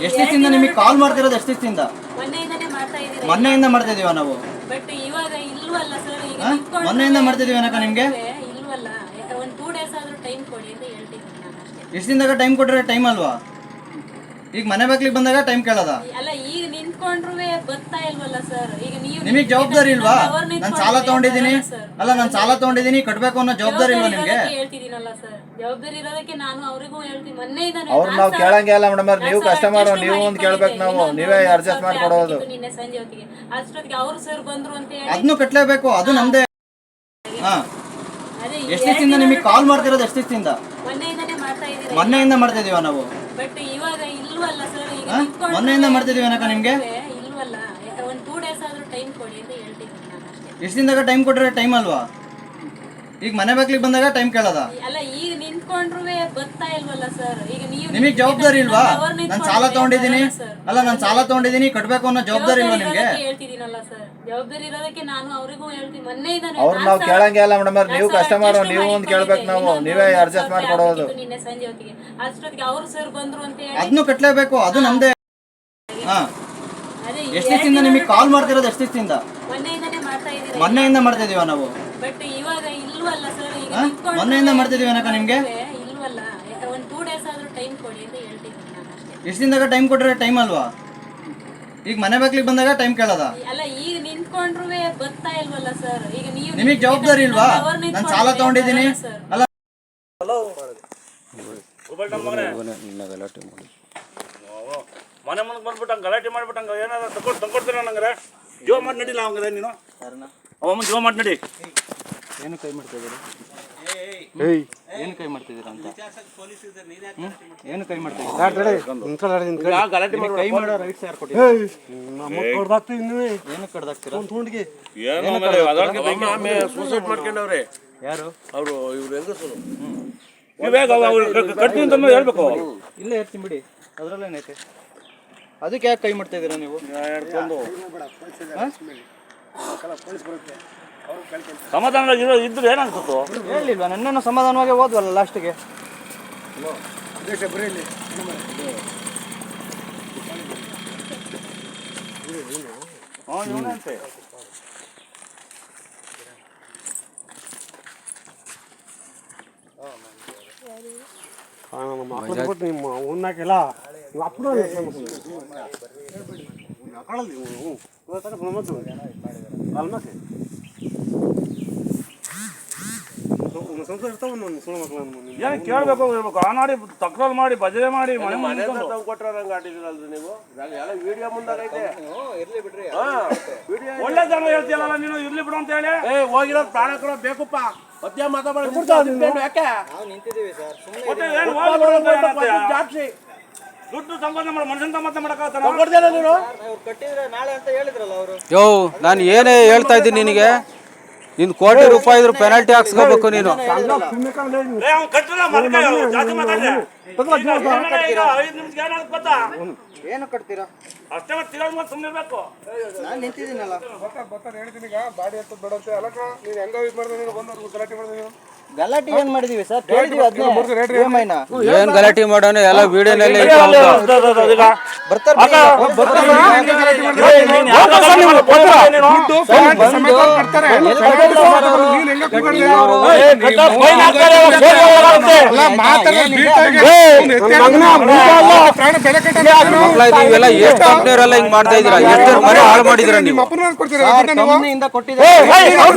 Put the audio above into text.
ಎಷ್ಟು ದಿವಸದಿಂದ ನಿಮಗೆ ಕಾಲ್ ಮಾಡ್ತಿರೋದು? ಎಷ್ಟು ದಿವಸದಿಂದ? ಮೊನ್ನೆಯಿಂದ ಮಾಡ್ತಾ ಇದೀವ ನಾವು. ಬಟ್ ಇವಾಗ ಇಲ್ವಲ್ಲ ಸರ್. ಈಗ ಮೊನ್ನೆಯಿಂದ ಮಾಡ್ತಾ ಇದೀವಿ ಅನಕ ನಿಮಗೆ. ಇಲ್ವಲ್ಲ, ಒಂದು 2 ಡೇಸ್ ಆದ್ರೂ ಟೈಮ್ ಕೊಡಿ ಅಂತ ಹೇಳ್ತಿದ್ದೀನಿ ನಾನು ಅಷ್ಟೇ. ಎಷ್ಟು ದಿನದಾಗ ಟೈಮ್ ಕೊಟ್ರೆ ಟೈಮ್ ಅಲ್ವಾ? ಈಗ ಮನೆ ಬಾಗ್ಲಿಗೆ ಬಂದಾಗ ಟೈಮ್ ಕೇಳೋದ? ಅಲ್ಲ, ಈಗ ನಿಂತ್ಕೊಂಡ್ರು ಬರ್ತಾ ಇಲ್ವಲ್ಲ ಸರ್. ಈಗ ನೀವು ನಿಮಗೆ ಜವಾಬ್ದಾರಿ ಇಲ್ವಾ? ನಾನು ಸಾಲ ತಗೊಂಡಿದ್ದೀನಿ, ಅಲ್ಲ ನಾನು ಸಾಲ ತಗೊಂಡಿದ್ದೀನಿ, ಕಟ್ಟಬೇಕು ಅನ್ನೋ ಜವಾಬ್ದಾರಿ ಇಲ್ವಾ ನಿಮಗೆ? ಹೇಳ್ತಿದ್ದೀನಲ್ಲ ಸರ್, ಜವಾಬ್ದಾರಿ ಇರೋದಕ್ಕೆ ನಾನು ಅವರಿಗೂ ಹೇಳ್ತೀನಿ. ಮೊನ್ನೆ ಅವ್ರು ನಾವು ಕೇಳಂಗೆ ಇಲ್ಲ ಮೇಡಮ್, ನೀವು ಕಸ್ಟಮರ್, ನೀವು ಒಂದು ಕೇಳ್ಬೇಕು, ನಾವು ನೀವೇ ಅಡ್ಜಸ್ಟ್ ಮಾಡ್ಕೊಡೋದು. ನಿನ್ನೆ ಸಂಜೆ ಹೊತ್ತಿಗೆ ಅಷ್ಟೊತ್ತಿಗೆ ಅವರು ಸರ್ ಬಂದ್ರು ಅಂತ ಹೇಳಿ ಅದನ್ನು ಕಟ್ಟಲೇಬೇಕು, ಅದು ನಮ್ದೇ. ಎಷ್ಟು ದಿವಸದಿಂದ ನಿಮಗೆ ಕಾಲ್ ಮಾಡ್ತಿರೋದು? ಎಷ್ಟು ದಿವಸದಿಂದ? ಮೊನ್ನೆಯಿಂದ ಮಾಡ್ತಾ ಇದೀವ ನಾವು. ಬಟ್ ಇವಾಗ ಇಲ್ವಲ್ಲ ಸರ್. ಈಗ ಮೊನ್ನೆಯಿಂದ ಮಾಡ್ತಾ ಇದೀವಿ ಅನಕ ನಿಮಗೆ. ಇಲ್ವಲ್ಲ, ಒಂದು 2 ಡೇಸ್ ಆದ್ರೂ ಟೈಮ್ ಕೊಡಿ ಅಂತ ಹೇಳ್ತಿದ್ದೀನಿ ನಾನು ಅಷ್ಟೇ. ಎಷ್ಟು ದಿನದಾಗ ಟೈಮ್ ಕೊಟ್ರೆ ಟೈಮ್ ಅಲ್ವಾ? ಈಗ ಮನೆ ಬಾಗ್ಲಿಗೆ ಬಂದಾಗ ಟೈಮ್ ಕೇಳೋದ? ಅಲ್ಲ, ಈಗ ನಿಂತ್ಕೊಂಡ್ರು ಬರ್ತಾ ಇಲ್ವಲ್ಲ ಸರ್. ಈಗ ನಿಮಗೆ ಜವಾಬ್ದಾರಿ ಇಲ್ವಾ? ನಾನು ಸಾಲ ತಗೊಂಡಿದ್ದೀನಿ, ಅಲ್ಲ ನಾನು ಸಾಲ ತಗೊಂಡಿದ್ದೀನಿ, ಕಟ್ಟಬೇಕು ಅನ್ನೋ ಜವಾಬ್ದಾರಿ ಇಲ್ವಾ ನಿಮಗೆ? ಹೇಳ್ತಿದ್ದೀನಲ್ಲ ಸರ್, ಜವಾಬ್ದಾರಿ ಇರೋದಕ್ಕೆ ನಾನು ಅವರಿಗೂ ಹೇಳ್ತೀನಿ. ಮೊನ್ನೆ ಅವ್ರು ನಾವು ಕೇಳಂಗೆ ಇಲ್ಲ ಮೇಡಮ್, ನೀವು ಕಸ್ಟಮರ್, ನೀವು ಒಂದು ಕೇಳ್ಬೇಕು, ನಾವು ನೀವೇ ಅಡ್ಜಸ್ಟ್ ಮಾಡ್ಕೊಡೋದು. ನಿನ್ನೆ ಸಂಜೆ ಹೊತ್ತಿಗೆ ಅಷ್ಟೊತ್ತಿಗೆ ಅವರು ಸರ್ ಬಂದ್ರು ಅಂತ ಹೇಳಿ ಅದನ್ನು ಕಟ್ಟಲೇಬೇಕು, ಅದು ನಮ್ದೇ. ಎಷ್ಟು ದಿವಸದಿಂದ ನಿಮಗೆ ಕಾಲ್ ಮಾಡ್ತಿರೋದು? ಎಷ್ಟು ದಿವಸದಿಂದ? ಮೊನ್ನೆಯಿಂದ ಮಾಡ್ತಾ ಇದೀವ ನಾವು. ಬಟ್ ಇವಾಗ ಇಲ್ವಲ್ಲ ಸರ್. ಈಗ ಮೊನ್ನೆಯಿಂದ ಮಾಡ್ತಾ ಇದೀವಿ ಅನಕ ನಿಮಗೆ. ಇಲ್ವಲ್ಲ, ಒಂದು 2 ಡೇಸ್ ಆದ್ರೂ ಟೈಮ್ ಕೊಡಿ ಅಂತ ಹೇಳ್ತಿದ್ದೀನಿ ನಾನು ಅಷ್ಟೇ. ಎಷ್ಟು ದಿನದಾಗ ಟೈಮ್ ಕೊಟ್ರೆ ಟೈಮ್ ಅಲ್ವಾ? ಈಗ ಮನೆ ಬಾಗ್ಲಿಗೆ ಬಂದಾಗ ಟೈಮ್ ಕೇಳೋದ? ಅಲ್ಲ, ಈಗ ನಿಂತ್ಕೊಂಡ್ರು ಬರ್ತಾ ಇಲ್ವಲ್ಲ ಸರ್. ಈಗ ನಿಮಗೆ ಜವಾಬ್ದಾರಿ ಇಲ್ವಾ? ನಾನು ಸಾಲ ತಗೊಂಡಿದ್ದೀನಿ, ಅಲ್ಲ ಮನೆ ಮುಂದೆ ಬಂದ್ಬಿಟ್ಟಂಗೆ ಗಲಾಟೆ ಮಾಡ್ಬಿಟ್ಟಂಗೆ ಏನಾದ್ರು ತಗೊಡ್ತೀರ ನಂಗೆ ಜೋ ಮಾಡಿ ನಡಿಲ್ಲ ಅವಂಗದ ನೀನು ಅವಮ್ಮ ಜೋ ಮಾಡಿ ನಡಿ. ಏನು ಕೈ ಮಾಡ್ತಾ ಇದ್ದೀರಾ? ಏನು ಕೈ ಮಾಡ್ತಿದ್ದೀರಾ ಅಂತ? ಏನು ಕೈ ಮಾಡ್ತಿದ್ದೀರಾ? ಗಲಾಟೆ ಮಾಡಿ ಕೈ ಮಾಡೋ ರೈಟ್ಸ್ ಯಾರು ಕೊಟ್ಟಿದ್ದೀರಾ? ಏನು ಕಡ್ದಾಕ್ತೀರಾ? ಸೂಸೈಡ್ ಮಾಡ್ಕೊಂಡವ್ರೆ. ಯಾರು ಅವರು? ಇವ್ರು ಹೆಂಗಸರು. ಕಟ್ತೀನಿ ತಮ್ಮ ಹೇಳ್ಬೇಕು. ಇಲ್ಲೇ ಇರ್ತೀನಿ ಬಿಡಿ, ಅದ್ರಲ್ಲೇನೈತೆ. ಅದಕ್ಕೆ ಯಾಕೆ ಕೈ ಮಾಡ್ತಾ ಇದ್ದೀರಾ ನೀವು? ಸಮಾಧಾನ ಇದ್ರೆ ಏನಾಗ್ತಿತ್ತು? ಹೇಳಿಲ್ವಾ? ನನ್ನೇನು ಸಮಾಧಾನವಾಗಿ ಹೋದ್ವಲ್ಲ ಲಾಸ್ಟಿಗೆ. ಇವನಂತೆ ನಿಮ್ಮ ಉನ್ನಾಕಿಲ್ಲ ಅప్పుడు ಸಂಸಾರ ಇರ್ತಾವ ಒಂದು ಸುಳ್ಳು ಮಕ್ಕಳು ಏನು ಕೇಳಬೇಕು ಇರ್ಬೇಕು ಆ ನಾಡಿ ತಕ್ರಾರು ಮಾಡಿ ಭಜನೆ ಮಾಡಿ ಮನೆ ಮನೆ ಕೊಟ್ಟರೆ ಹಂಗೆ ಆಟಿದ್ರಲ್ರಿ ನೀವು ಎಲ್ಲ ವಿಡಿಯೋ ಮುಂದಾಗೈತೆ ಇರ್ಲಿ ಬಿಡ್ರಿ ಒಳ್ಳೆ ಜನ ಹೇಳ್ತೀಯಲ್ಲ ನೀನು ಇರ್ಲಿ ಬಿಡು ಅಂತ ಹೇಳಿ ಹೋಗಿರೋದು ಪ್ರಾಣ ಕೊಡೋ ಬೇಕಪ್ಪ ಮಧ್ಯ ಮಾತಾಡೋದು ಯಾಕೆ ಮತ್ತೆ ಏನು ಹೋಗ್ಬಿಡು ಅಂತ ಹೇಳತ್ತೆ? ಜಾಸ್ತಿ ದುಡ್ಡು ಸಂಪಾದನೆ ಮಾಡಿ ಮನುಷ್ಯನ ಸಂಪಾದನೆ ಮಾಡಕ್ಕಾಗತ್ತಾನ? ಕೊಡ್ತೇನೆ ನೀನು ಯೋ ನಾನು ಏನೇ ಹೇಳ್ತಾ ಇದ್ದೀನಿ ನಿನಗೆ, ಇನ್ನು ಕೋಟಿ ರೂಪಾಯಿ ಇದ್ರು ಪೆನಾಲ್ಟಿ ಹಾಕ್ಸ್ಕೋಬೇಕು ನೀನು. ಅವ್ನು ಕಟ್ಟಿಲ್ಲ ಮರಕ್ಕೆ ಜಾಸ್ತಿ ಮಾತಾಡಿದೆ. ಈಗ 5 ನಿಮಿಷ ಏನಾಗುತ್ತೆ ಗೊತ್ತಾ? ಏನು ಕಟ್ತೀರಾ? ಅಷ್ಟೇ ಮತ್ತೆ ತಿರ್ಗಾಡ್ ಮತ್ತೆ ಸುಮ್ಮನೆ ಇರ್ಬೇಕು. ನಾನು ನಿಂತಿದ್ದೀನಲ್ಲ. ಬರ್ತಾರೆ ಹೇಳ್ತೀನಿ ಈಗ ಬಾಡಿ ಎತ್ತದ ಬೇಡಂತೆ ಅಲ್ಲಕ್ಕ ನೀನು ಹೆಂಗ ಇದು ಮಾಡಿದೆ ನೀನು ಬಂದವ್ರು ಗಲಾಟೆ ಮಾಡಿದೆ ನೀನು ಗಲಾಟೆ ಏನ್ ಮಾಡಿದೀವಿ ಸರ್? ಕೇಳಿದೀವಿ ಅದನ್ನೇ EMI-ನ. ಏನ್ ಗಲಾಟೆ ಮಾಡೋಣ ಎಲ್ಲ ವಿಡಿಯೋನಲ್ಲಿ ನೀವೆಲ್ಲ ಎಷ್ಟು ಕಂಪ್ನಿಯವರೆಲ್ಲ ಹಿಂಗ್ ಮಾಡ್ತಾ ಇದೀರಾ? ಎಷ್ಟು ಮನೆ ಹಾಳು ಮಾಡಿದಿರ ನೀವು? ಕಂಪ್ನಿಯಿಂದ ಕೊಟ್ಟಿದ್ದಾರೆ. ಅವ್ರು